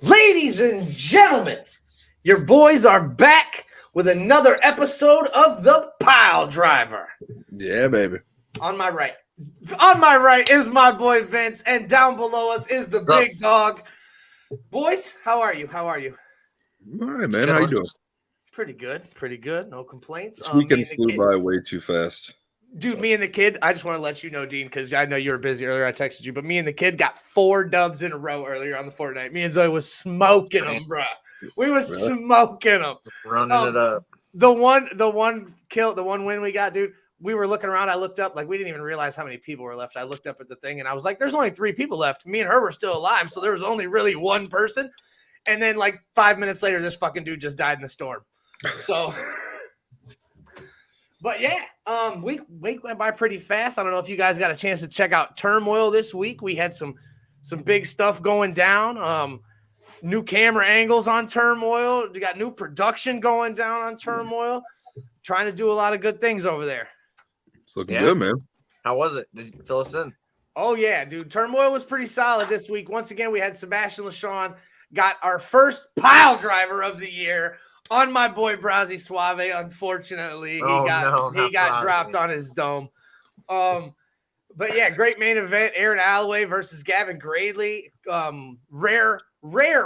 Ladies and gentlemen, your boys are back with another episode of the Piledriver. Yeah, baby. On my right is my boy Vince, and down below us is the big dog. Boys, how are you? All right, man. How you doing? Pretty good. No complaints. This weekend flew by way too fast. Dude, me and the kid, I just want to let you know, Dean, because I know you were busy earlier. I texted you, but me and the kid got 4 dubs in a row earlier on the Fortnite. Me and Zoe was smoking them, bro. We was smoking them. Running it up. The one win we got, dude, we were looking around. I looked up, like, we didn't even realize how many people were left. I looked up at the thing, and I was like, there's only 3 people left. Me and her were still alive, so there was only really one person. And then, like, 5 minutes later, this fucking dude just died in the storm. So... But yeah, week went by pretty fast. I don't know if you guys got a chance to check out Turmoil this week. We had some big stuff going down. New camera angles on Turmoil. We got new production going down on Turmoil. Trying to do a lot of good things over there. It's looking good, man. How was it? Did you fill us in? Oh yeah, dude. Turmoil was pretty solid this week. Once again, we had Sebastian LaShawn got our first pile driver of the year. On my boy Brazzi Suave, unfortunately, he got dropped on his dome. But yeah, great main event. Aaron Alloway versus Gavin Gradley. Rare.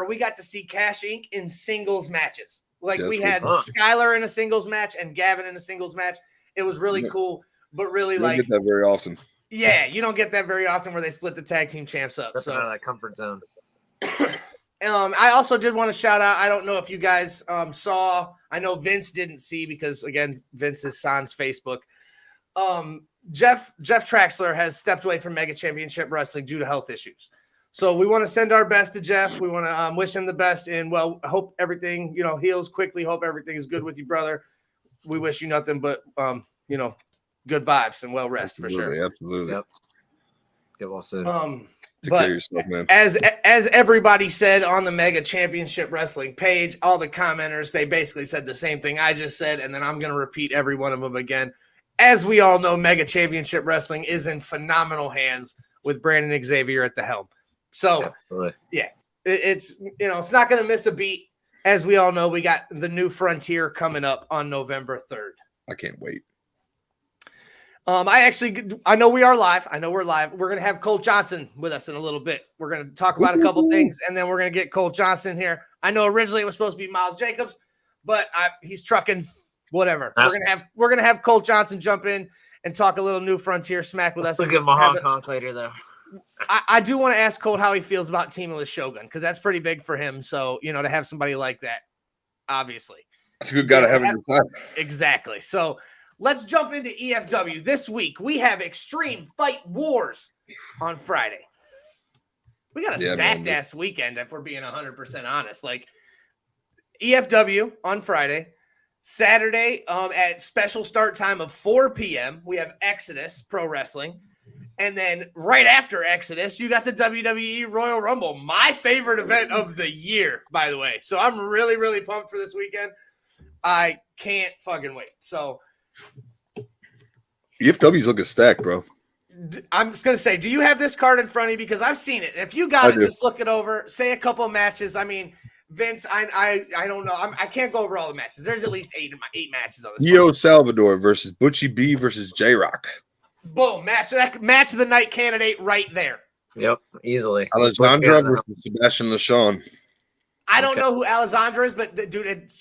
We got to see Cash Inc. in singles matches. Like we had Skylar in a singles match and Gavin in a singles match. It was really cool, but really you don't get that very often. Yeah, you don't get that very often where they split the tag team champs up. That's out of that comfort zone. I also did want to shout out. I don't know if you guys saw. I know Vince didn't see because again, Vince is sans Facebook. Jeff Traxler has stepped away from Mega Championship Wrestling due to health issues. So we want to send our best to Jeff. We want to wish him the best, and hope everything heals quickly. Hope everything is good with you, brother. We wish you nothing but good vibes and well rest for sure. Absolutely. Yep. Get well soon. Take care of yourself, man. As everybody said on the Mega Championship Wrestling page, all the commenters, they basically said the same thing I just said, and then I'm going to repeat every one of them again. As we all know, Mega Championship Wrestling is in phenomenal hands with Brandon Xavier at the helm. So, it's it's not going to miss a beat. As we all know, we got the new Frontier coming up on November 3rd. I can't wait. I know we are live. I know we're live. We're going to have Colt Johnson with us in a little bit. We're going to talk about a couple things, and then we're going to get Colt Johnson here. I know originally it was supposed to be Miles Jacobs, but he's trucking. Whatever. We're gonna have Colt Johnson jump in and talk a little new Frontier smack with us. Look at my Hong Kong later, though. I do want to ask Colt how he feels about teaming with Shogun because that's pretty big for him. So to have somebody like that, obviously, that's a good guy to have in your time. Exactly. So. Let's jump into EFW. This week, we have Extreme Fight Wars on Friday. We got a stacked-ass weekend, if we're being 100% honest. Like, EFW on Friday. Saturday, at special start time of 4 p.m., we have Exodus Pro Wrestling. And then right after Exodus, you got the WWE Royal Rumble, my favorite event of the year, by the way. So I'm really, really pumped for this weekend. I can't fucking wait. So... EFW's looking stacked, bro. I'm just going to say, do you have this card in front of you? Because I've seen it. If you got it, just look it over. Say a couple of matches. I mean, Vince, I don't know. I can't go over all the matches. There's at least eight matches on this. Neo Salvador versus Butchie B versus J-Rock. Boom. Match of the night candidate right there. Yep, easily. Alexandra versus Sebastian LaShawn. I don't know who Alexandra is, but dude,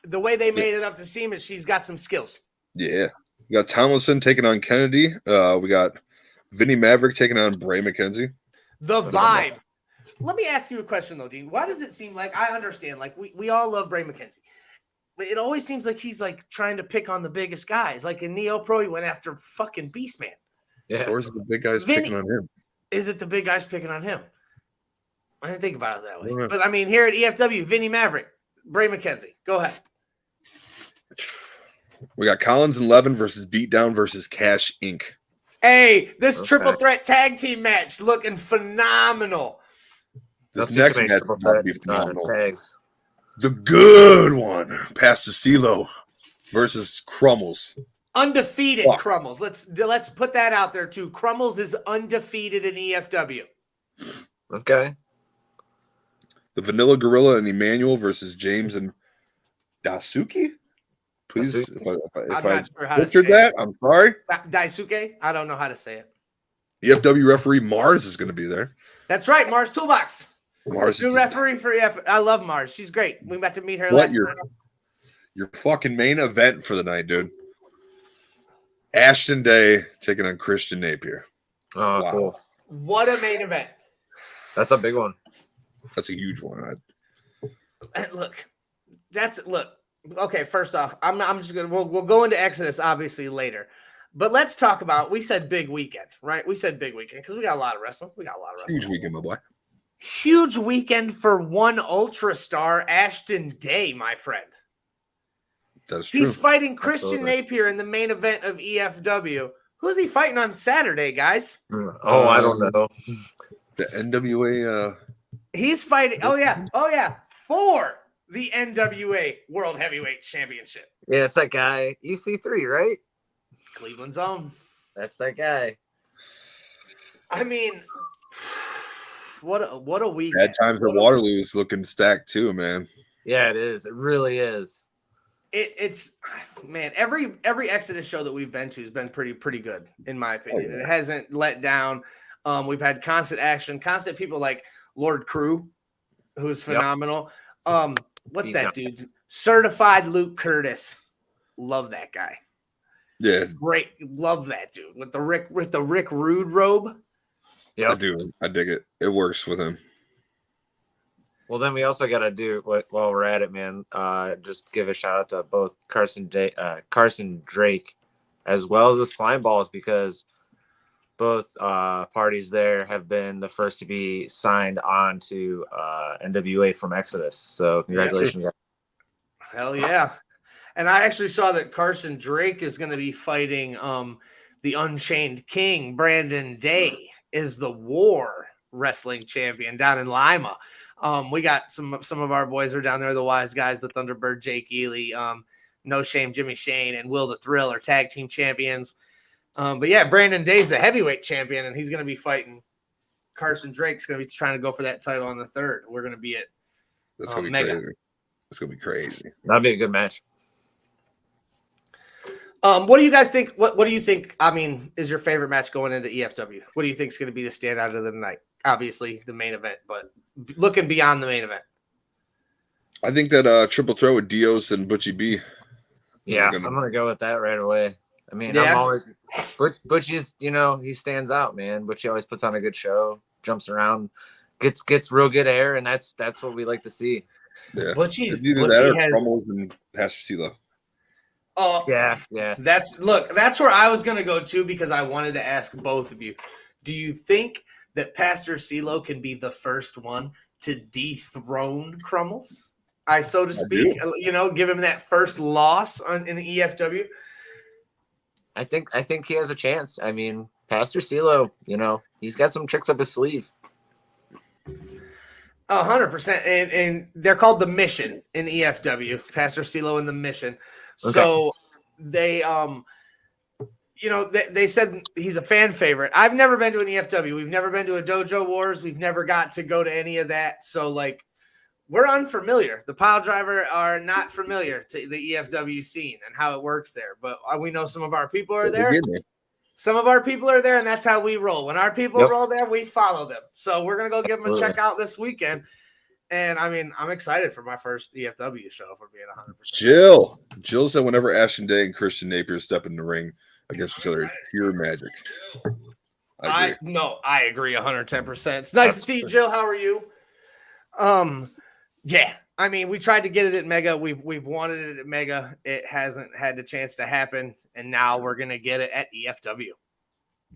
the way they made it up to seem is she's got some skills. Yeah. We got Tomlinson taking on Kennedy. We got Vinnie Maverick taking on Bray McKenzie. The vibe. Let me ask you a question, though, Dean. Why does it seem like I understand? Like, we all love Bray McKenzie. But it always seems like he's, like, trying to pick on the biggest guys. Like, in Neo Pro, he went after fucking Beastman. Yeah. Or is it the big guys picking on him? Is it the big guys picking on him? I didn't think about it that way. But, I mean, here at EFW, Vinnie Maverick, Bray McKenzie. Go ahead. We got Collins and Levin versus Beatdown versus Cash Inc. Hey, this triple threat tag team match looking phenomenal. This next match is going to be phenomenal. The good one, Pasticilo versus Crummels. Undefeated Crummels. Let's put that out there too. Crummels is undefeated in EFW. Okay. The Vanilla Gorilla and Emmanuel versus James and Daisuke. Please, if I sure how butchered that, I'm sorry. Daisuke? I don't know how to say it. EFW referee Mars is going to be there. That's right, Mars Toolbox. Mars New is referee for EF. I love Mars. She's great. We got to meet her last time. Your fucking main event for the night, dude. Ashton Day taking on Christian Napier. Oh, wow. Cool. What a main event. That's a big one. That's a huge one. Look. Okay, first off, I'm just gonna we'll go into Exodus obviously later. But let's talk about, we said big weekend, right? We said big weekend because we got a lot of wrestling. Huge weekend, my boy. Huge weekend for one ultra star, Ashton Day, my friend. That's true. He's fighting Christian Napier in the main event of EFW. Who's he fighting on Saturday, guys? Oh, I don't know. The NWA. He's fighting. Oh yeah, for the NWA World Heavyweight Championship. Yeah, it's that guy EC3, right? Cleveland's own. That's that guy. I mean, what a week. Bad times at Waterloo is looking stacked too, man. Yeah, it is. It really is. It's man, every Exodus show that we've been to has been pretty good in my opinion. Oh, yeah. It hasn't let down. We've had constant action, constant people like Lord Crew, who's phenomenal. Yep. What's that dude? Certified Luke Curtis. Love that guy. Yeah. Great. Love that dude with the Rick Rude robe. Yeah, I do. I dig it. It works with him. Well, then we also got to do, while we're at it, man, just give a shout out to both Carson Drake as well as the Slime Balls, because both parties there have been the first to be signed on to NWA from Exodus. So congratulations. Hell yeah. And I actually saw that Carson Drake is going to be fighting the Unchained King. Brandon Day is the War Wrestling Champion down in Lima. We got some of our boys are down there, the Wise Guys, the Thunderbird, Jake Ely, No Shame, Jimmy Shane, and Will the Thrill are tag team champions. But yeah, Brandon Day's the heavyweight champion, and he's going to be fighting Carson Drake's going to be trying to go for that title on the 3rd. We're going to be at That's going to be Mega. Crazy. It's going to be crazy. That'll be a good match. What do you guys think? What do you think, I mean, is your favorite match going into EFW? What do you think is going to be the standout of the night? Obviously, the main event, but looking beyond the main event. I think that triple threat with Dios and Butchie B. Yeah, I'm going to go with that right away. I mean, I'm always Butchie's, he stands out, man. Butchie always puts on a good show, jumps around, gets real good air, and that's what we like to see. Yeah, Butchie has Crumbles and Pastor CeeLo. Oh, yeah. That's where I was going to go to, because I wanted to ask both of you. Do you think that Pastor CeeLo can be the first one to dethrone Crumbles, so to speak? Give him that first loss in the EFW. I think he has a chance. I mean, Pastor CeeLo, he's got some tricks up his sleeve. 100%, and they're called the Mission in EFW. Pastor CeeLo and the Mission. Okay. So they, they said he's a fan favorite. I've never been to an EFW. We've never been to a Dojo Wars. We've never got to go to any of that. So we're unfamiliar. The Piledriver are not familiar to the EFW scene and how it works there. But we know some of our people are there. Some of our people are there, and that's how we roll. When our people roll there, we follow them. So we're going to go give them a check out this weekend. And, I mean, I'm excited for my first EFW show, if we're being 100%. Jill said whenever Ashton Day and Christian Napier step in the ring against each other, it's pure magic. I agree 110%. It's nice to see you, Jill. How are you? Yeah. I mean, we tried to get it at Mega. We've wanted it at Mega. It hasn't had the chance to happen, and now we're going to get it at EFW.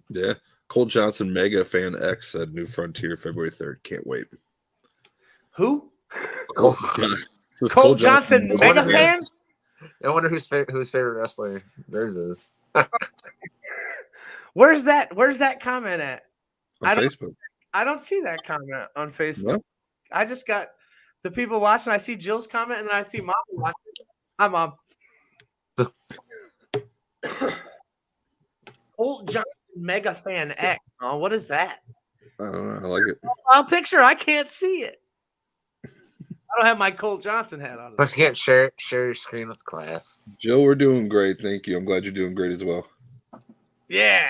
Yeah. Cole Johnson, Mega Fan X said New Frontier, February 3rd. Can't wait. Who? Cole Johnson, Mega Fan? I wonder whose favorite wrestler theirs is. Where's that comment at? On Facebook. I don't see that comment on Facebook. No? I just got the people watching. I see Jill's comment, and then I see Mom watching. Hi, Mom. Old Johnson Mega Fan X. Oh, what is that? I don't know. I like it. I'll picture. I can't see it. don't have my Cole Johnson hat on. Let's get share your screen with class. Joe, we're doing great. Thank you. I'm glad you're doing great as well. Yeah.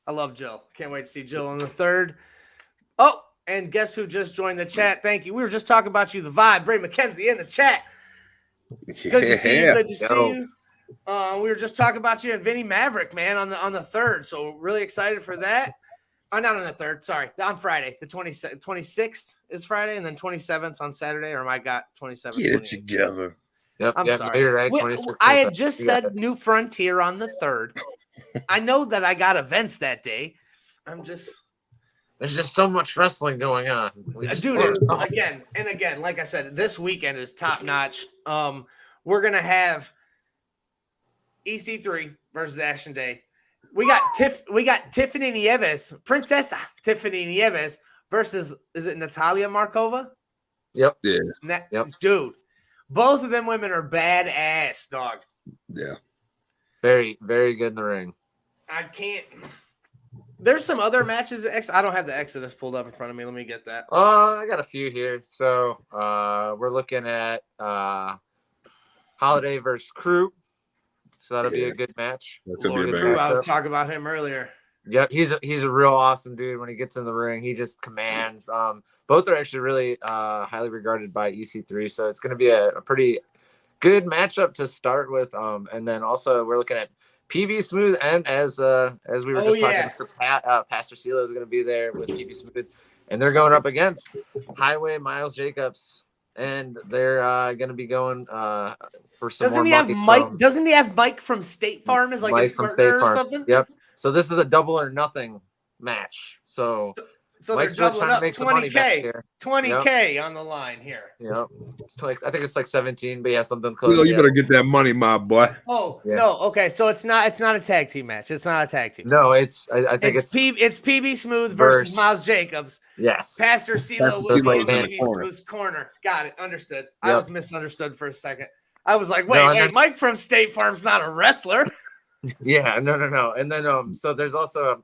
I love Jill. Can't wait to see Jill on the 3rd. Oh, and guess who just joined the chat? Thank you. We were just talking about you, the vibe. Bray McKenzie in the chat. Good to see you. Good to see you. We were just talking about you and Vinny Maverick, man, on the 3rd. So really excited for that. Oh, not on the 3rd. Sorry, on Friday. The 26th is Friday, and then 27th on Saturday. Or am I got 27th? Get it together. Yep, I'm sorry. You're right. I had just said New Frontier on the 3rd. I know that I got events that day. There's just so much wrestling going on. Dude, again, like I said, this weekend is top notch. We're gonna have EC3 versus Action Day. We got Tiffany Nieves, Princess Tiffany Nieves versus, is it Natalia Markova? Yep. Yeah. Yep. Dude, both of them women are badass, dog. Yeah. Very, very good in the ring. I can't. There's some other matches. I don't have the Exodus pulled up in front of me. Let me get that. I got a few here. So we're looking at Holiday versus Crew. So that'll be a good match. That's gonna be a big I was talking about him earlier. Yep, he's a real awesome dude. When he gets in the ring, he just commands. Both are actually really highly regarded by EC3, so it's going to be a pretty good matchup to start with. And then also we're looking at PB Smooth, and as we were just talking to Pat, Pastor Sela is going to be there with PB Smooth, and they're going up against Highway Miles Jacobs, and they're going to be going for some Doesn't more he have money Mike? Doesn't he have Mike from State Farm as like Mike his from partner State Farm or something? Yep. So this is a double or nothing match. So they're Mike's really doubling trying to up. make some money back here. 20K on the line here. Yep. I think it's like 17, but yeah, something close. Lilo, you better get that money, my boy. Oh no, okay. So it's not a tag team match. It's not a tag team. No, it's I think it's PB Smooth versus Miles Jacobs. Yes. Pastor CeeLo will be in PB corner. Smooth's corner. Got it. Understood. Yep. I was misunderstood for a second. I was like, wait, Mike from State Farm's not a wrestler. Yeah, no. And then so there's also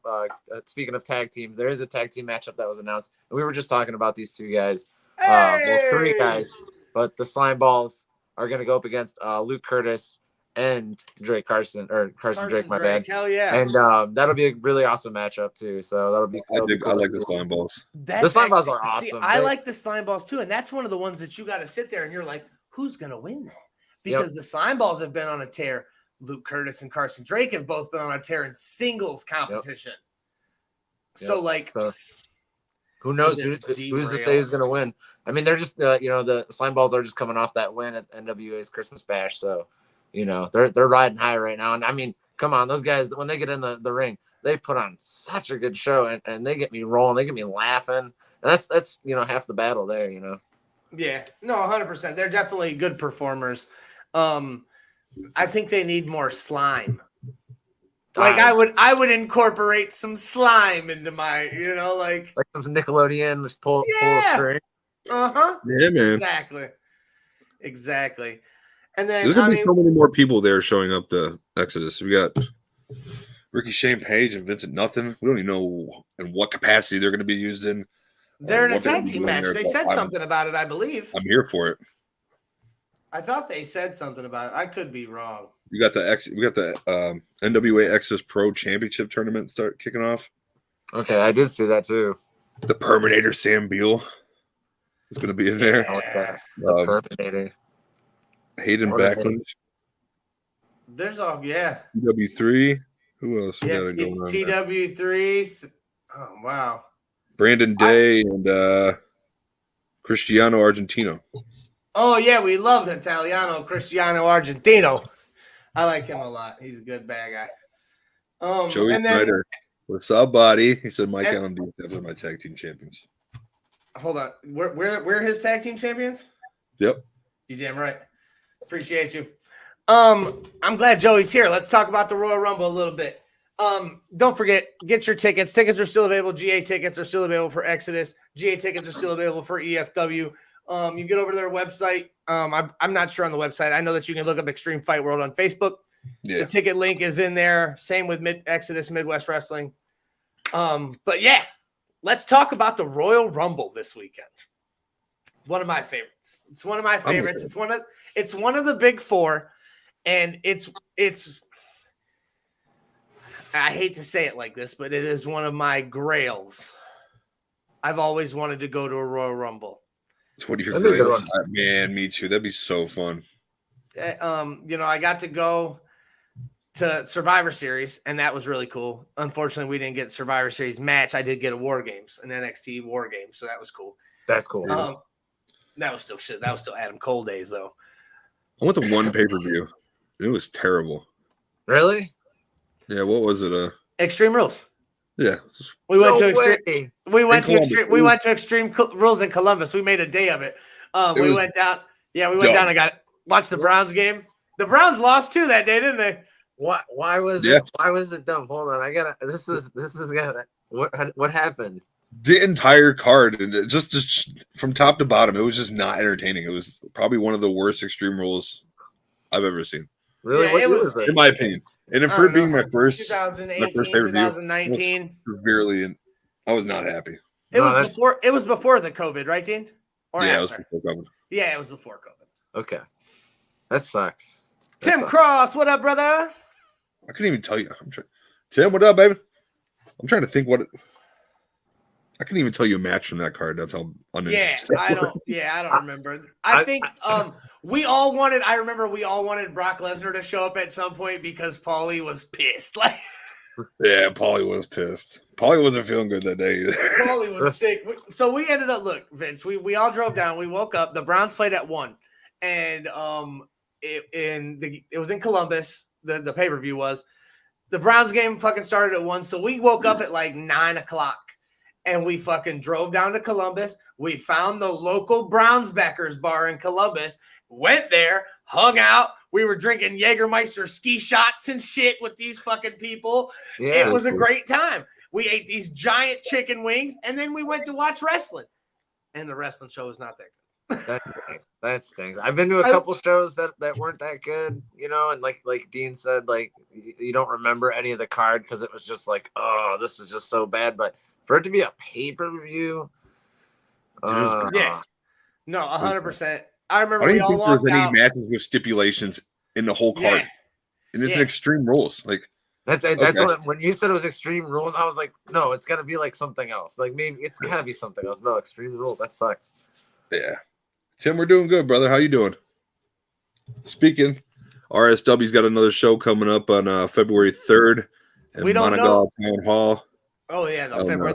speaking of tag team, there is a tag team matchup that was announced. And we were just talking about these two guys. Well, three guys, but the Slime Balls are going to go up against Luke Curtis and Drake Carson Drake, my bad. Hell yeah. And that'll be a really awesome matchup too. So that'll be cool. I like the Slime Balls. The Slime Balls are awesome. See, I like the Slime Balls too, and that's one of the ones that you got to sit there and you're like, who's going to win that? Because the Slime Balls have been on a tear. Luke Curtis and Carson Drake have both been on a tear in singles competition. So, who knows who's to say who's going to win? I mean, they're just, the Slime Balls are just coming off that win at NWA's Christmas Bash. So, they're riding high right now. And I mean, come on, those guys, when they get in the ring, they put on such a good show and they get me rolling. They get me laughing. And that's half the battle there, Yeah, no, 100%. They're definitely good performers. I think they need more slime. Like I would incorporate some slime into my, like some Nickelodeon, just pull a string. Uh-huh. Yeah, man. Exactly. And then there's gonna be so many more people there showing up the Exodus. We got Ricky Shane Page and Vincent Nothing. We don't even know in what capacity they're gonna be used in. They're in a tag team match. They said something about it, I believe. I'm here for it. I thought they said something about it. I could be wrong. We got the NWA Exodus Pro Championship tournament start kicking off. Okay, I did see that too. The Perminator Sam Beal is going to be in there. The Perminator. Hayden Backlund. There's TW3. Who else? Yeah, TW3. Oh wow. Brandon Day and Cristiano Argentino. Oh, yeah, we love Italiano Cristiano Argentino. I like him a lot. He's a good bad guy. Joey Snyder. What's up, buddy? He said Mike Allen Diaz are my tag team champions. Hold on. We're his tag team champions? Yep. You damn right. Appreciate you. I'm glad Joey's here. Let's talk about the Royal Rumble a little bit. Don't forget, get your tickets. Tickets are still available. GA tickets are still available for Exodus. GA tickets are still available for EFW. You get over to their website. I'm not sure on the website. I know that you can look up Extreme Fight World on Facebook. Yeah. The ticket link is in there. Same with Exodus Midwest Wrestling. But yeah, let's talk about the Royal Rumble this weekend. One of my favorites. It's one of my favorites. It's one of the big four, and it's. I hate to say it like this, but it is one of my grails. I've always wanted to go to a Royal Rumble. It's one of your grails, man. Me too. That'd be so fun. I got to go to Survivor Series, and that was really cool. Unfortunately, we didn't get Survivor Series match. I did get a War Games, an NXT War Games, so that was cool. That's cool. That was still shit. That was still Adam Cole days, though. I went to one pay-per-view. It was terrible. Really? Yeah. What was it? Extreme Rules. Yeah. We went to Extreme. We went to Extreme Rules in Columbus. We made a day of it. We went down. Yeah, we went down and watched the Browns game. The Browns lost too that day, didn't they? Why was it dumb? Hold on, this is what happened? The entire card, and just from top to bottom, it was just not entertaining. It was probably one of the worst Extreme Rules I've ever seen. Really? Yeah, it was, in my opinion. And for it being my first 2018, 2019, severely, and I was not happy. It was before the COVID, right, Dean? Or yeah, after? it was before COVID. Yeah, it was before COVID. Okay, that sucks. Tim Cross, what up, brother? I couldn't even tell you. Tim, what up, baby? I'm trying to think I couldn't even tell you a match from that card. That's how uninteresting. I don't remember. I think we all wanted Brock Lesnar to show up at some point because Paulie was pissed. Yeah, Paulie was pissed. Paulie wasn't feeling good that day either. Paulie was sick. So we ended up, look, Vince, we all drove down. We woke up. The Browns played at 1. And it was in Columbus. The pay-per-view was. The Browns game fucking started at 1. So we woke up at like 9 o'clock. And we fucking drove down to Columbus. We found the local Browns backers bar in Columbus. Went there, hung out. We were drinking Jägermeister ski shots and shit with these fucking people. Yeah, it was a great time. We ate these giant chicken wings, and then we went to watch wrestling. And the wrestling show was not that good. That stinks. I've been to a couple shows that weren't that good, and like Dean said, like you don't remember any of the card because it was just like, oh, this is just so bad. But for it to be a pay-per-view, yeah, no, 100%. I remember I don't think there's any matches with stipulations in the whole card, and it's an Extreme Rules. Like that's when you said it was Extreme Rules, I was like, no, it's got to be like something else. Like maybe it's got to be something else. No, Extreme Rules, that sucks. Yeah, Tim, we're doing good, brother. How you doing? Speaking, RSW's got another show coming up on February 3rd at Monaco Town Hall. Oh yeah, no, February.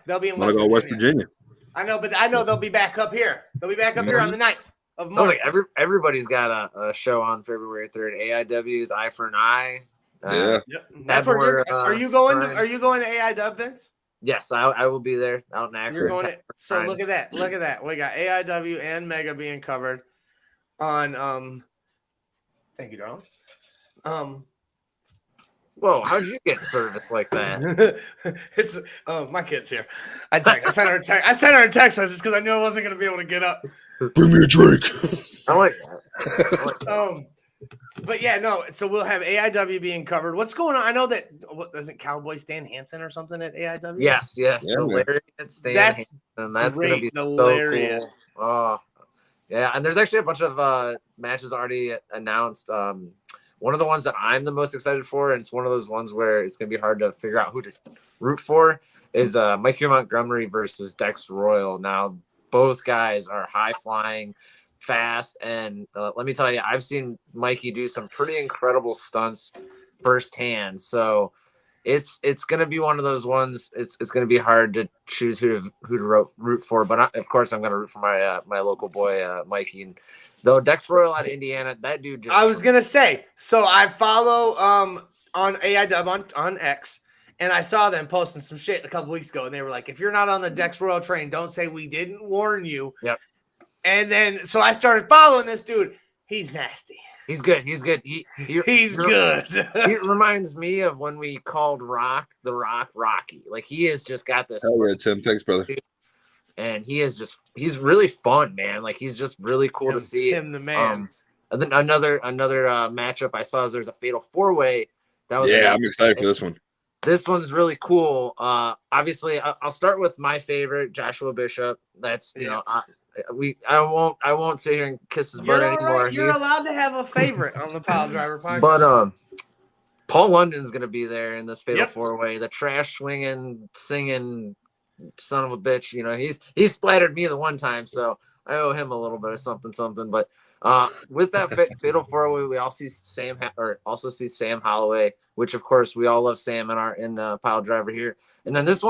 They'll be in West Virginia. I know they'll be back up here. They'll be back up here on the 9th of March. Like everybody's got a show on February 3rd. AIW's Eye for an Eye. Yeah, that's where are you going? Are you going to AIW, Vince? Yes, I will be there out in Akron. You're going so look at that. We got AIW and Mega being covered on. Thank you, darling. Whoa, how'd you get service like that? It's my kid's here. I sent her a text just because I knew I wasn't gonna be able to get up. Bring me a drink. I like that. But yeah, no. So we'll have AIW being covered. What's going on? I know that isn't Cowboy Stan Hansen or something at AIW? Yes. Yeah, that's great. Gonna be so cool. Oh, yeah. And there's actually a bunch of matches already announced. One of the ones that I'm the most excited for, and it's one of those ones where it's going to be hard to figure out who to root for, is Mikey Montgomery versus Dex Royal. Now, both guys are high-flying, fast, and let me tell you, I've seen Mikey do some pretty incredible stunts firsthand. So it's going to be one of those ones. It's going to be hard to choose who to root for, but of course I'm going to root for my local boy Mikey. And though Dex Royal out of Indiana, that dude. I was going to say, so I follow on AIW on X, and I saw them posting some shit a couple weeks ago, and they were like, if you're not on the Dex Royal train, don't say we didn't warn you. Yep. And then so I started following this dude. He's nasty. He's good. He's good. He's good. He reminds me of when we called The Rock Rocky. Like he has just got this. Hell yeah, Tim. Thanks, brother. And he's really fun, man. Like he's just really cool to see. Tim the man. And then another matchup I saw is there's a fatal 4-way. I'm excited for this one. This one's really cool. Obviously, I'll start with my favorite, Joshua Bishop. That's I won't sit here and kiss his butt anymore. Right. You're allowed to have a favorite on the Piledriver Podcast. But Paul London's gonna be there in this fatal 4-way. The trash swinging, singing son of a bitch. You know, he splattered me the one time, so I owe him a little bit of something. But with that fatal 4-way, we also see Sam Holloway, which of course we all love Sam in Piledriver here. And then this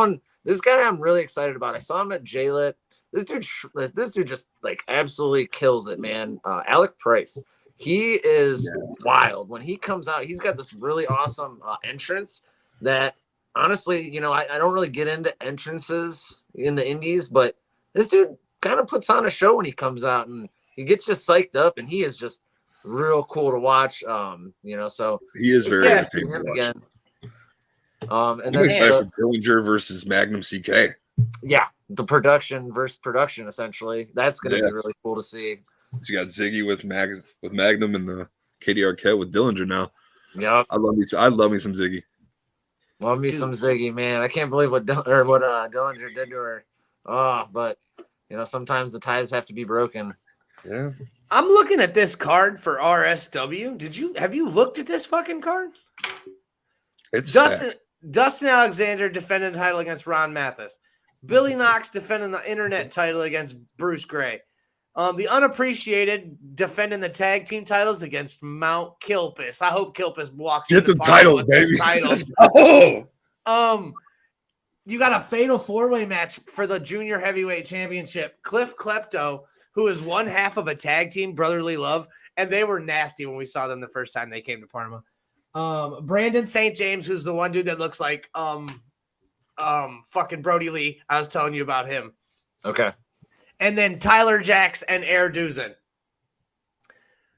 guy I'm really excited about. I saw him at J-Lit. This dude just like absolutely kills it, man. Alec Price. He is wild. When he comes out, he's got this really awesome entrance that honestly, you know, I don't really get into entrances in the indies, but this dude kind of puts on a show when he comes out and he gets just psyched up, and he is just real cool to watch. You know, so he is very entertaining to watch. Again. And I'm excited for Dillinger versus Magnum CK. Yeah, the production versus production, essentially. That's going to be really cool to see. You got Ziggy with Magnum and Katie Arquette with Dillinger now. Yep. I love me some Ziggy. Love me some Ziggy, man. I can't believe what Dillinger did to her. Oh, but you know, sometimes the ties have to be broken. Yeah. I'm looking at this card for RSW. Have you looked at this fucking card? It's Dustin Alexander defending the title against Ron Mathis. Billy Knox defending the internet title against Bruce Gray. The Unappreciated defending the tag team titles against Mount Kilpis. I hope Kilpis walks get the titles, baby. You got a fatal 4-way match for the junior heavyweight championship. Cliff Klepto, who is one half of a tag team, Brotherly Love, and they were nasty when we saw them the first time they came to Parma. Brandon St. James, who's the one dude that looks like fucking Brody Lee. I was telling you about him. Okay. And then Tyler Jacks and Air Duzin.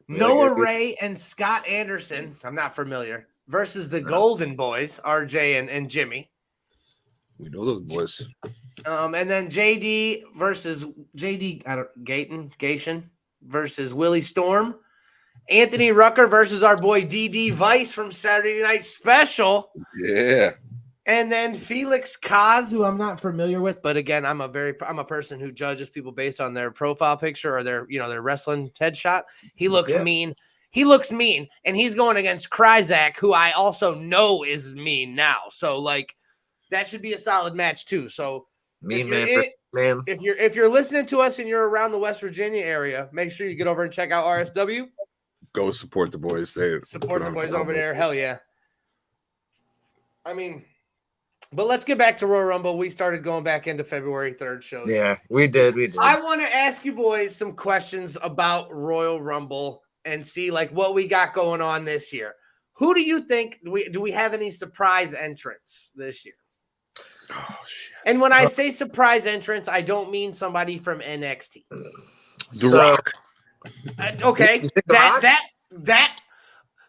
Noah Ray and Scott Anderson, I'm not familiar, versus the Golden Boys, RJ and Jimmy. We know those boys. And then JD versus Gation versus Willie Storm. Anthony Rucker versus our boy DD Vice from Saturday Night Special. Yeah. And then Felix Kaz, who I'm not familiar with, but again, I'm a person who judges people based on their profile picture or their wrestling headshot. He looks mean. He looks mean, and he's going against Kryzak, who I also know is mean now. So like, that should be a solid match too. So if you're listening to us and you're around the West Virginia area, make sure you get over and check out RSW. Go support the boys. Support the boys over there. Hell yeah. I mean, but let's get back to Royal Rumble. We started going back into February 3rd shows. Yeah, we did. I want to ask you boys some questions about Royal Rumble and see like what we got going on this year. Who do you think do we have any surprise entrants this year? Oh shit. And when I say surprise entrance, I don't mean somebody from NXT. The Rock. Okay.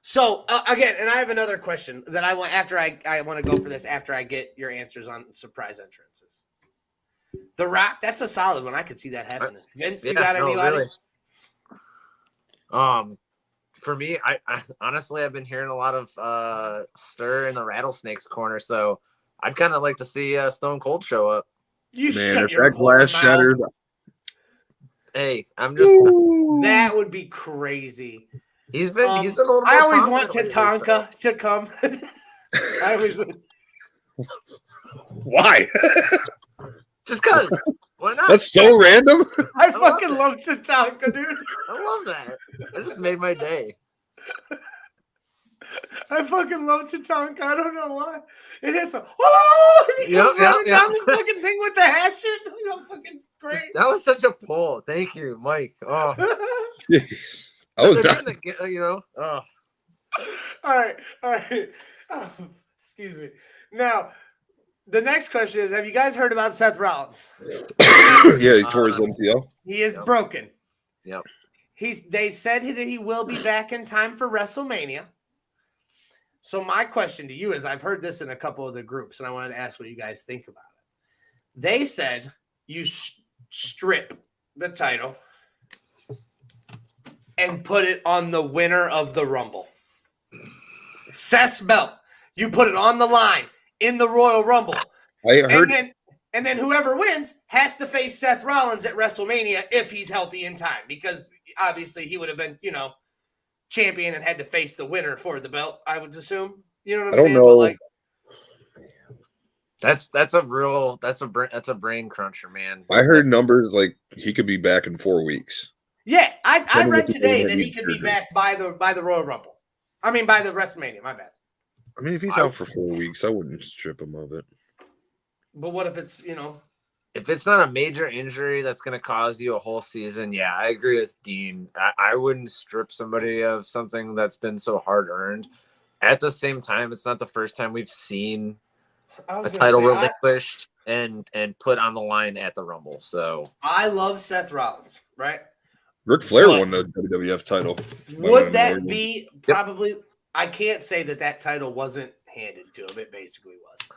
So again, and I have another question that I want after I want to go for this after I get your answers on surprise entrances. The Rock, that's a solid one. I could see that happening. Vince, you got anybody? Really. For me, I honestly I've been hearing a lot of stir in the Rattlesnakes corner, so I'd kind of like to see Stone Cold show up. You man, if that glass shatters. Hey, I'm just that would be crazy. He's been a little I always want Tatanka to come. I always Why? Just because. Why not? That's so random. I fucking love Tatanka, dude. I love that. That just made my day. I fucking love Tatanka. I don't know why. It is he comes running down the fucking thing with the hatchet. Oh, fucking great. That was such a pull. Thank you, Mike. Oh, I was not. Oh. All right. Oh, excuse me. Now, the next question is: have you guys heard about Seth Rollins? Yeah, he tore his MCL. He is broken. Yep. They said that he will be back in time for WrestleMania. So my question to you is, I've heard this in a couple of the groups, and I wanted to ask what you guys think about it. They said you strip the title and put it on the winner of the Rumble. Seth's belt. You put it on the line in the Royal Rumble. I heard. And then whoever wins has to face Seth Rollins at WrestleMania if he's healthy in time, because obviously he would have been, champion and had to face the winner for the belt, I would assume. You know what I'm saying? I don't know. But that's a brain cruncher, man. I heard numbers like he could be back in 4 weeks. Yeah, I read today that he could be back by the Royal Rumble. I mean, by the WrestleMania. My bad. I mean, if he's out for 4 weeks, I wouldn't strip him of it. But what if it's, If it's not a major injury that's going to cause you a whole season, yeah, I agree with Dean. I wouldn't strip somebody of something that's been so hard earned. At the same time, it's not the first time we've seen a title relinquished and put on the line at the Rumble. So I love Seth Rollins, right? Ric Flair won the WWF title. Would that be probably? Yep. I can't say that title wasn't handed to him. It basically was.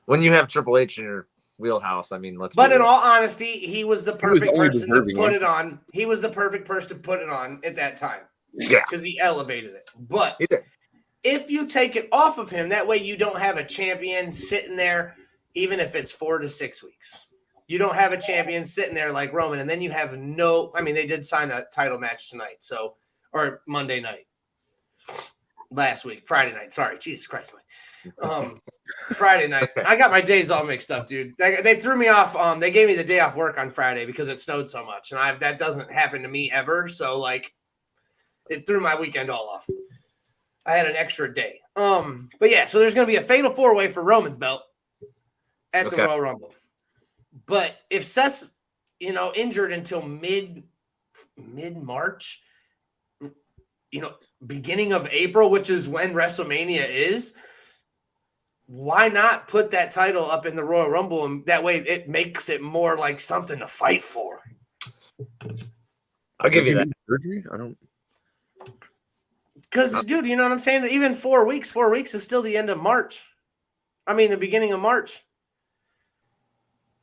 When you have Triple H in your wheelhouse, I mean, But in all honesty, he was the perfect person to put it on. He was the perfect person to put it on at that time. Yeah, because he elevated it. But if you take it off of him, that way you don't have a champion sitting there, even if it's 4 to 6 weeks. You don't have a champion sitting there like Roman, and then you have they did sign a title match tonight, or Monday night. Last week, Friday night. Sorry, Jesus Christ, Mike. Friday night. I got my days all mixed up, dude. They threw me off. They gave me the day off work on Friday because it snowed so much, and that doesn't happen to me ever. So it threw my weekend all off. I had an extra day. But yeah, so there's going to be a fatal 4-way for Roman's belt at the Royal Rumble. But if Seth's, injured until mid-March, beginning of April, which is when WrestleMania is, why not put that title up in the Royal Rumble? And that way it makes it more like something to fight for. I'll give you that. Surgery? I don't. Because, dude, you know what I'm saying? Even 4 weeks is still the end of March. I mean, the beginning of March.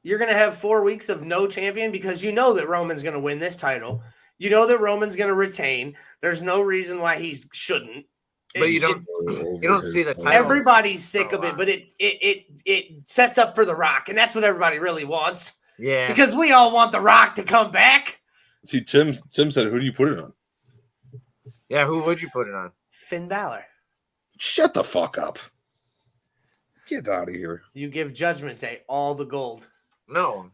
You're going to have 4 weeks of no champion because you know that Roman's going to win this title. You know that Roman's going to retain. There's no reason why he shouldn't. But you don't see the title. Everybody's sick of it, but it sets up for The Rock, and that's what everybody really wants. Yeah. Because we all want The Rock to come back. See, Tim said, who do you put it on? Yeah, who would you put it on? Finn Balor. Shut the fuck up. Get out of here. You give Judgment Day all the gold. No.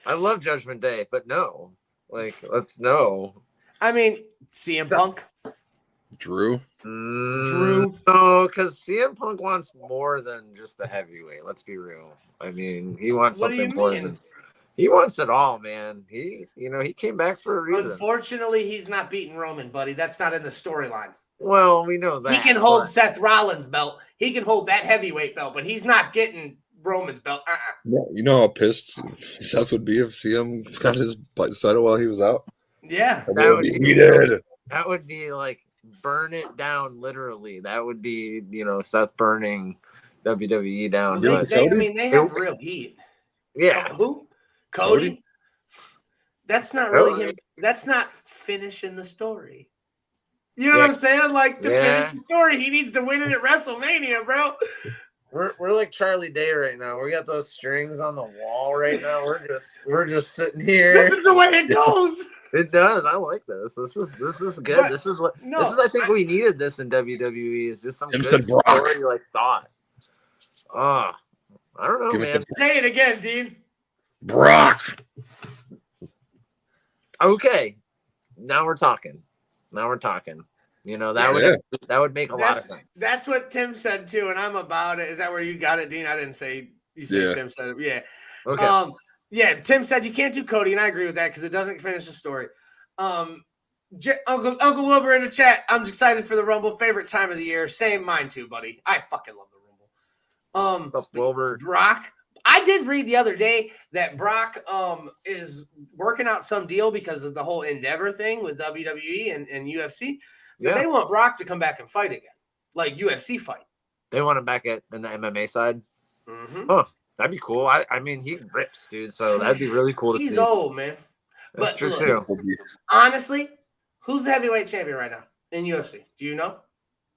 I love Judgment Day, but no. Let's no. I mean, CM Punk. Drew. No, because CM Punk wants more than just the heavyweight. Let's be real. I mean, he wants something more than he wants it all, man. He came back for a reason. Unfortunately, he's not beating Roman, buddy. That's not in the storyline. Well, we know that. He can hold Seth Rollins' belt. He can hold that heavyweight belt, but he's not getting Roman's belt. Yeah, you know how pissed Seth would be if CM got his title while he was out? Yeah. That would be like burn it down, literally. That would be, Seth burning WWE down. They have real heat. Yeah. Who? Cody? That's not really him. That's not finishing the story. You know what I'm saying? Like, to finish the story, he needs to win it at WrestleMania, bro. We're like Charlie Day right now. We got those strings on the wall right now. We're just sitting here. This is the way it goes. It does. I like this. This is good. This is I think we needed this in WWE. Is just some good story like thought. I don't know, man. Say it again, Dean. Brock. Okay. Now we're talking. That would make a lot of sense. That's what Tim said too, and I'm about it. Is that where you got it, Dean? I didn't say you said Tim said it. Yeah. Okay. Tim said you can't do Cody, and I agree with that because it doesn't finish the story. Uncle Wilbur in the chat. I'm excited for the Rumble. Favorite time of the year. Same, mine too, buddy. I fucking love the Rumble. Wilbur. Brock. I did read the other day that Brock is working out some deal because of the whole Endeavor thing with WWE and UFC. That they want Brock to come back and fight again, like UFC fight. They want him back in the MMA side. Mm-hmm. Huh, that'd be cool. I mean, he rips, dude. So that'd be really cool to see. He's old, man. That's true too. Honestly, who's the heavyweight champion right now in UFC? Do you know?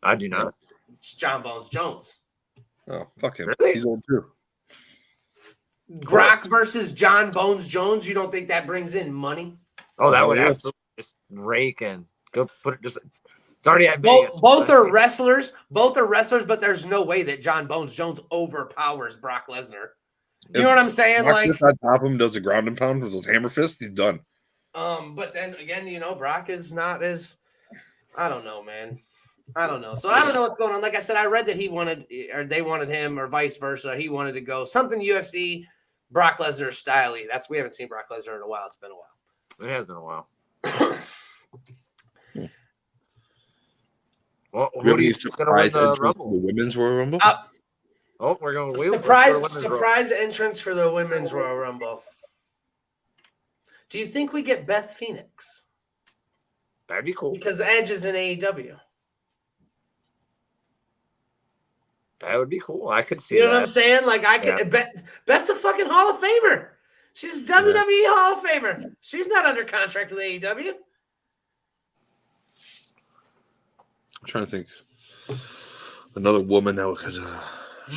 I do not. It's John Bones Jones. Oh, fuck him. Really? He's old too. Brock versus John Bones Jones. You don't think that brings in money? Oh, that would absolutely just rake in. Go put it. It's already at Vegas. Both are wrestlers. Both are wrestlers, but there's no way that John Bones Jones overpowers Brock Lesnar. You know what I'm saying? Brock like, on top of him does a ground and pound with those hammer fists, he's done. But then again, Brock is not as. I don't know, man. I don't know. So I don't know what's going on. Like I said, I read that he wanted, or they wanted him, or vice versa. He wanted to go something UFC, Brock Lesnar style. We haven't seen Brock Lesnar in a while. It's been a while. It has been a while. Well, who do you think's going to win the Rumble? The Women's Royal Rumble? We're going to surprise entrance for the Women's Royal Rumble. Do you think we get Beth Phoenix? That'd be cool. Because Edge is in AEW. That would be cool. I could see that. You know what I'm saying? Like, I could Beth's a fucking Hall of Famer. She's a WWE Hall of Famer. She's not under contract with AEW. I'm trying to think. Another woman that could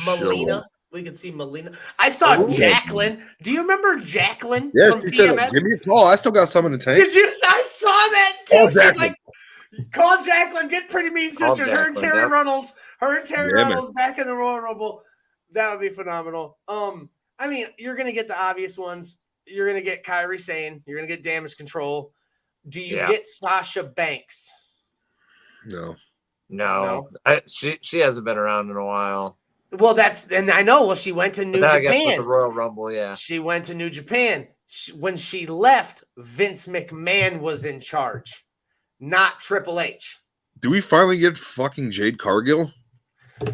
Melina. We could see Melina. I saw Jacqueline. Do you remember Jacqueline? Yes, from you said, give me a call. I still got some in the tank. I saw that too. Call She's like, call Jacqueline. Get Pretty Mean Sisters. Her and Terry Runnels. Runnels back in the Royal Rumble. That would be phenomenal. I mean, you're gonna get the obvious ones. You're gonna get Kairi Sane. You're gonna get Damage Control. Do you get Sasha Banks? No. She hasn't been around in a while. Well, and I know. Well, she went to New Japan. With the Royal Rumble, yeah. She went to New Japan. When she left, Vince McMahon was in charge, not Triple H. Do we finally get fucking Jade Cargill?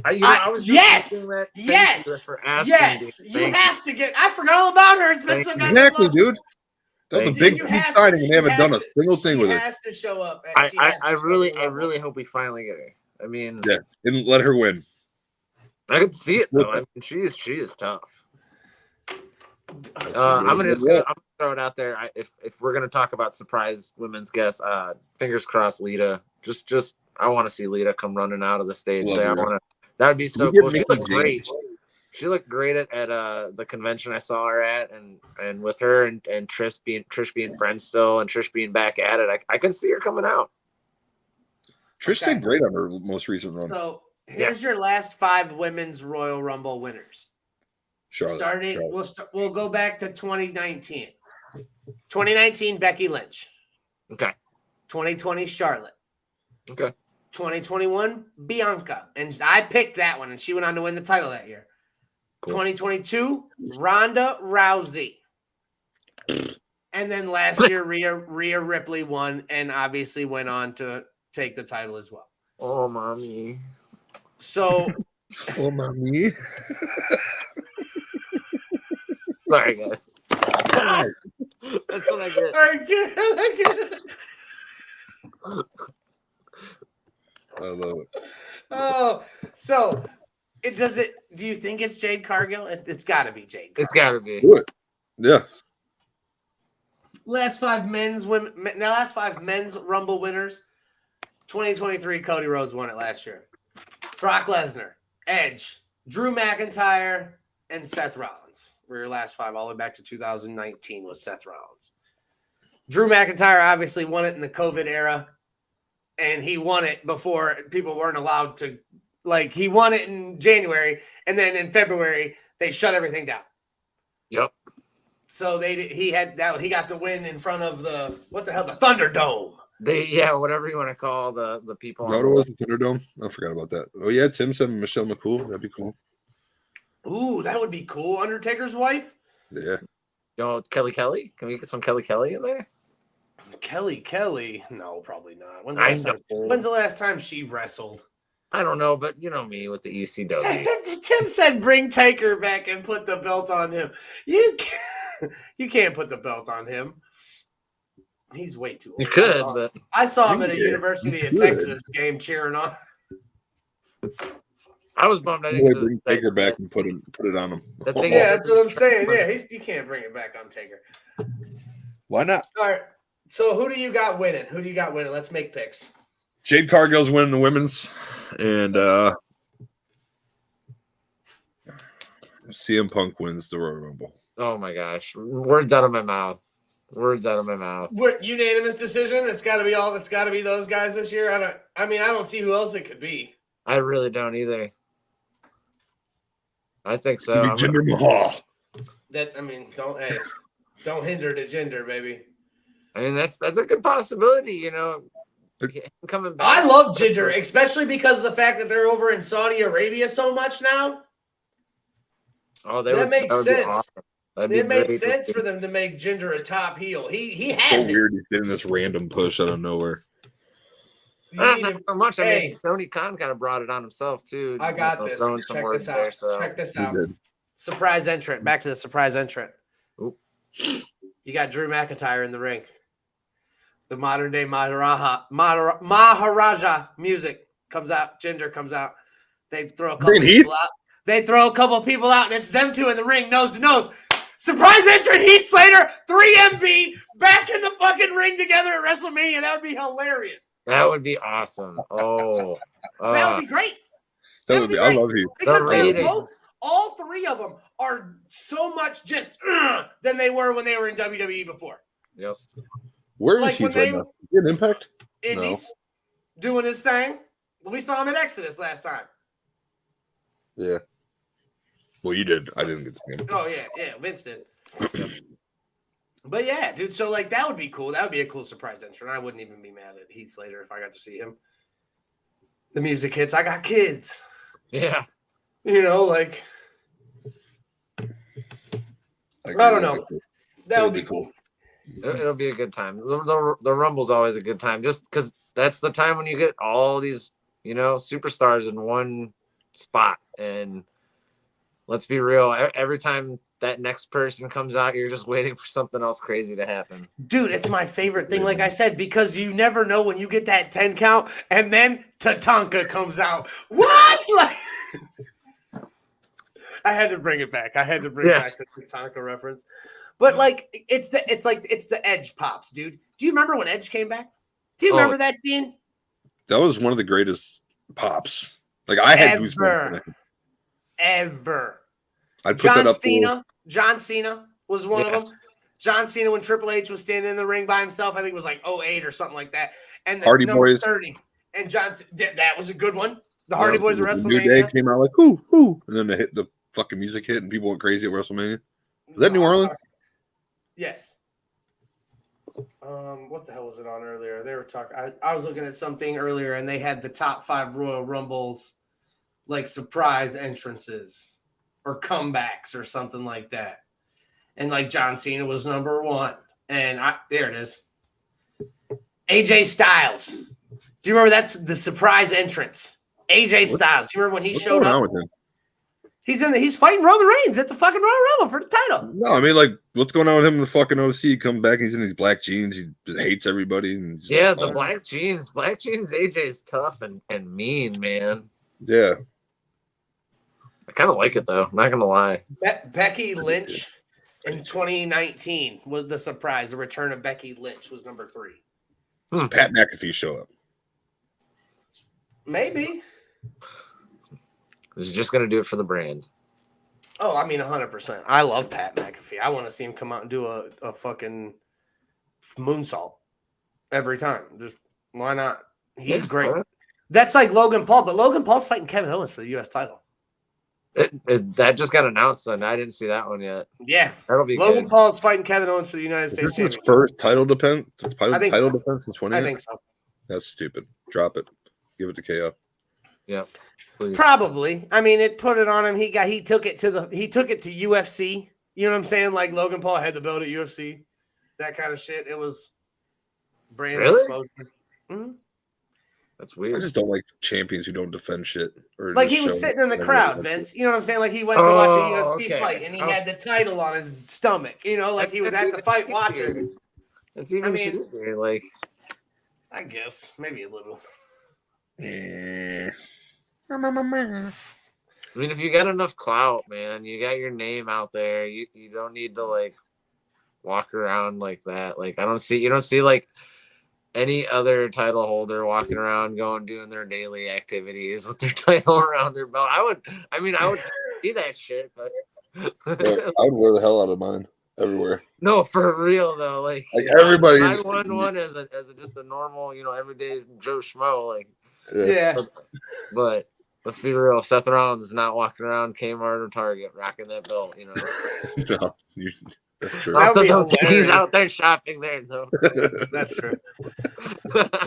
I was yes. You have to get. I forgot all about her. It's been so goddamn exactly, long. Dude. That was a big signing, and they haven't done a single thing with it. She has to show up. I really hope we finally get her. I mean, and let her win. I could see it though. I mean, she is tough. I'm gonna throw it out there. If we're gonna talk about surprise women's guests, fingers crossed, Lita. Just I want to see Lita come running out of the stage there. That would be so cool. She looked great. She looked great at the convention I saw her at, and with her and Trish being friends still, and Trish being back at it. I could see her coming out. Trish did great on her most recent run. So here's your last 5 women's Royal Rumble winners. Charlotte. We'll go back to 2019. 2019, Becky Lynch. Okay. 2020, Charlotte. Okay. 2021, Bianca. And I picked that one, and she went on to win the title that year. Cool. 2022, Ronda Rousey. And then last year, Rhea Ripley won and obviously went on to take the title as well. Oh, mommy. So. Oh, mommy. Sorry, guys. That's what I get. I get it. I love it. Oh, so do you think it's Jade Cargill? It's got to be Jade Cargill. It's got to be. Do it. Yeah. Last 5 men's Rumble winners. 2023, Cody Rhodes won it last year. Brock Lesnar, Edge, Drew McIntyre, and Seth Rollins were your last 5 all the way back to 2019 with Seth Rollins. Drew McIntyre obviously won it in the COVID era, and he won it before people weren't allowed to. Like, he won it in January, and then in February they shut everything down. Yep. So he got to win in front of the Thunderdome. Whatever you want to call the people. Is that what it was, the Thunderdome? I forgot about that. Oh yeah, Tim said Michelle McCool. That'd be cool. Ooh, that would be cool. Undertaker's wife? Yeah. Kelly? Can we get some Kelly in there? Kelly? No, probably not. When's the last time she wrestled? I don't know, but you know me with the ECW. Tim said bring Taker back and put the belt on him. You can't put the belt on him. He's way too old. You could, but I saw him at a University of Texas game cheering on. I was bummed. I didn't bring Taker back and put it on him. That's what I'm saying. Yeah, you can't bring it back on Taker. Why not? All right. So who do you got winning? Let's make picks. Jade Cargill's winning the women's, and CM Punk wins the Royal Rumble. Oh my gosh. Words out of my mouth. Unanimous decision. It's got to be all. It's got to be those guys this year. I don't see who else it could be. I really don't either. I think so. Jinder Mahal. Don't hinder the gender, baby. I mean, that's a good possibility, you know. Coming back. I love Jinder, especially because of the fact that they're over in Saudi Arabia so much now. Oh, that makes sense. Awesome. It makes sense for them to make Jinder a top heel. He has so weird he's getting this random push out of nowhere. Not so much. I mean, Tony Khan kind of brought it on himself too. I got this. Throwing some words there. So check this out. Surprise entrant. Back to the surprise entrant. Oop. You got Drew McIntyre in the ring. The modern day Maharaja music comes out. Jinder comes out. They throw a couple people out. And it's them two in the ring, nose to nose. Surprise entrant Heath Slater, 3MB, back in the fucking ring together at WrestleMania. That would be hilarious. That would be awesome. Oh, that would be great. That would be. I love you. Because they're both, all three of them are so much just than they were when they were in WWE before. Yep. Where is he right now? In Impact? Indies, doing his thing. We saw him at Exodus last time. Yeah. Well, you did. I didn't get to see him. Oh, yeah. Vince did. But yeah, dude. So, that would be cool. That would be a cool surprise entrant. I wouldn't even be mad at Heath Slater if I got to see him. The music hits. I got kids. Yeah. I don't know. That would be cool. It'll be a good time. The Rumble's always a good time just because that's the time when you get all these, superstars in one spot. And let's be real, every time that next person comes out, you're just waiting for something else crazy to happen. Dude, it's my favorite thing, like I said, because you never know when you get that 10 count and then Tatanka comes out. What? I had to bring it back. I had to bring back the Tatanka reference. But it's the Edge pops, dude. Do you remember when Edge came back? Do you remember that, Dean? That was one of the greatest pops. I had goosebumps. Ever. I'd put that up. John Cena was one of them. John Cena when Triple H was standing in the ring by himself. I think it was 08 or something like that. And the Hardy number Boys 30. And John that was a good one. The Hardy Boys at WrestleMania. New Day came out whoo, and then the fucking music hit and people went crazy at WrestleMania. Was that New Orleans? Yes. What the hell was it on earlier? They were talking. I was looking at something earlier, and they had the top 5 Royal Rumbles, surprise entrances or comebacks or something like that. And John Cena was number 1, and there it is. AJ Styles. Do you remember that's the surprise entrance? AJ Styles. Do you remember when he showed up? He's fighting Roman Reigns at the fucking Royal Rumble for the title. No, I mean, what's going on with him in the fucking OC? He comes back, he's in these black jeans, he just hates everybody. And the black jeans. Black jeans, AJ is tough and mean, man. Yeah. I kind of like it, though. I'm not going to lie. Becky Lynch in 2019 was the surprise. The return of Becky Lynch was number 3. Does Pat McAfee show up? Maybe. He's just going to do it for the brand. Oh, I mean, 100%. I love Pat McAfee. I want to see him come out and do a fucking moonsault every time. Just why not? He's great. That's like Logan Paul, but Logan Paul's fighting Kevin Owens for the U.S. title. That just got announced, and I didn't see that one yet. Yeah, that'll be Logan good. Paul's fighting Kevin Owens for the United States Championship. This is first title defense. Title defense in 20 years? I think so. That's stupid. Drop it. Give it to KO. Yeah. Please. Probably. I mean, it put it on him. He took it to UFC. You know what I'm saying? Like Logan Paul had the belt at UFC. That kind of shit. It was brand exposure. Mm-hmm. That's weird. I just don't like champions who don't defend shit. Or he was sitting in the crowd, Vince. You know what I'm saying? Like he went to watch a UFC fight and he had the title on his stomach. You know, like he was at the fight watching. That's even shittier. I guess maybe a little. Yeah. I mean, if you got enough clout, man, you got your name out there. You don't need to walk around like that. You don't see any other title holder walking around doing their daily activities with their title around their belt. I would see that shit, but I would wear the hell out of mine everywhere. No, for real though. Like everybody. I won one as just a normal, everyday Joe Schmo. Like, Yeah. But let's be real. Seth Rollins is not walking around Kmart or Target rocking that belt. No, that's true. Also, he's out there shopping there though. That's true. I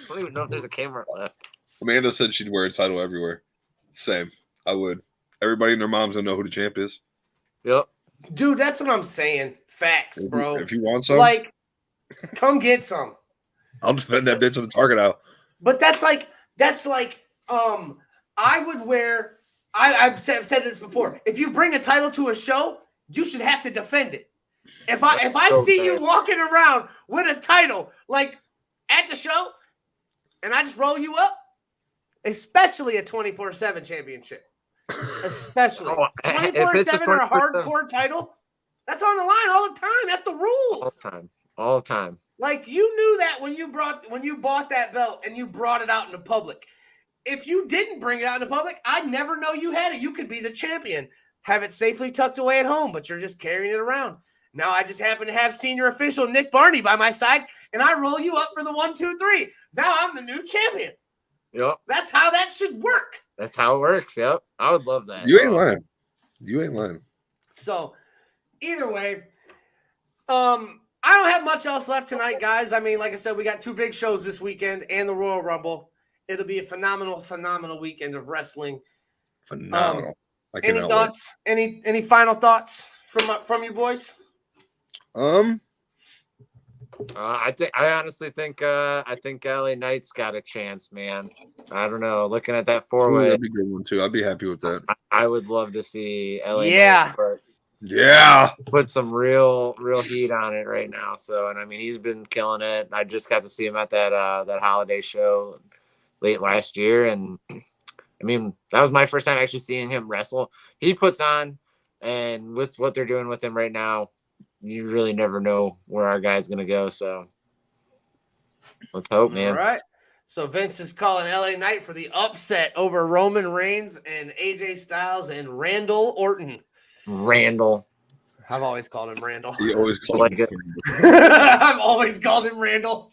don't even know if there's a Kmart left. Amanda said she'd wear a title everywhere. Same. I would. Everybody and their moms don't know who the champ is. Yep. Dude, that's what I'm saying. Facts, bro. If you want some, like, come get some. I'll defend that bitch on the Target aisle. But that's like, I would wear. I've said this before. If you bring a title to a show, you should have to defend it. If I see you walking around with a title like at the show, and I just roll you up, especially a 24/7 championship, especially 24/7 or a hardcore title, that's on the line all the time. That's the rules. All the time. Like, you knew that when you bought that belt and you brought it out in the public. If you didn't bring it out in the public, I'd never know you had it. You could be the champion, have it safely tucked away at home, but you're just carrying it around. Now I just happen to have senior official Nick Barney by my side, and I roll you up for the 1, 2, 3. Now I'm the new champion. Yep. That's how that should work. That's how it works. Yep. I would love that. You ain't lying. So either way, I don't have much else left tonight, guys. I mean, like I said, we got 2 big shows this weekend and the Royal Rumble. It'll be a phenomenal weekend of wrestling. Phenomenal. Any thoughts? Any final thoughts from you boys? I honestly think LA Knight's got a chance, man. I don't know. Looking at that 4-way, that'd be a good one too. I'd be happy with that. I would love to see LA Knight put some real heat on it right now. So, and I mean, he's been killing it. I just got to see him at that holiday show late last year, and I mean, that was my first time actually seeing him wrestle. He puts on, and with what they're doing with him right now, you really never know where our guy's going to go. So let's hope, man. All right. So Vince is calling LA Knight for the upset over Roman Reigns and AJ Styles and Randall Orton. Randall. I've always called him Randall. He always called him I've always called him Randall.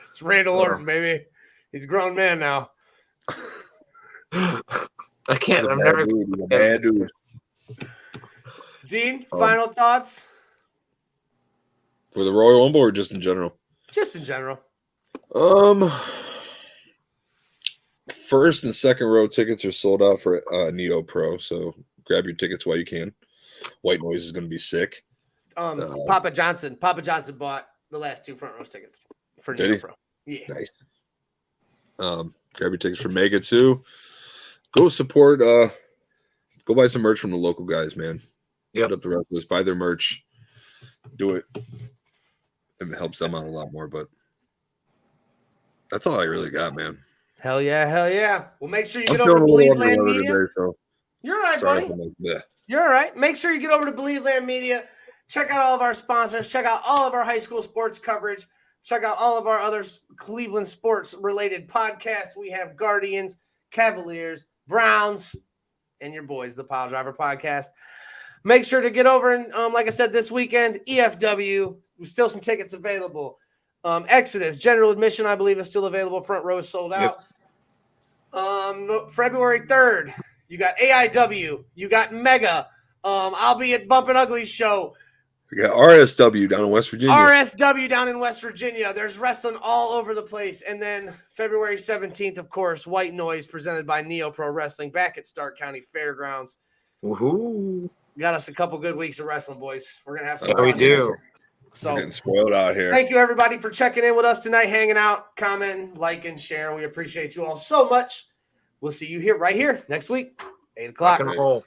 It's Randall Orton, baby. He's a grown man now. I can't. I'm never. Bad dude. Dean, final thoughts? For the Royal Rumble or just in general? Just in general. First and second row tickets are sold out for Neo Pro, so grab your tickets while you can. White Noise is going to be sick. Papa Johnson bought the last 2 front row tickets for Neo Pro. Yeah, nice. Grab your tickets for Mega too. Go support. Go buy some merch from the local guys, man. Yep. Hit up the wrestlers, buy their merch, do it, and it helps them out a lot more. But that's all I really got, man. Hell yeah. Well, make sure you get over to Believe Land Media. Today, so you're all right, buddy. You're all right. Make sure you get over to Believe Land Media. Check out all of our sponsors. Check out all of our high school sports coverage. Check out all of our other Cleveland sports-related podcasts. We have Guardians, Cavaliers, Browns, and your boys, the Piledriver Podcast. Make sure to get over and, like I said, this weekend, EFW. There's still some tickets available. Exodus, general admission, I believe, is still available. Front row is sold out. Yep. February 3rd, you got AIW. You got Mega. I'll be at Bumpin' Ugly's show. We got RSW down in West Virginia. There's wrestling all over the place. And then February 17th, of course, White Noise presented by Neo Pro Wrestling back at Stark County Fairgrounds. Woohoo. Got us a couple good weeks of wrestling, boys. We're going to have some fun. We do. So, we're getting spoiled out here. Thank you, everybody, for checking in with us tonight, hanging out, commenting, liking, sharing. We appreciate you all so much. We'll see you right here next week, 8 o'clock. Rock and roll.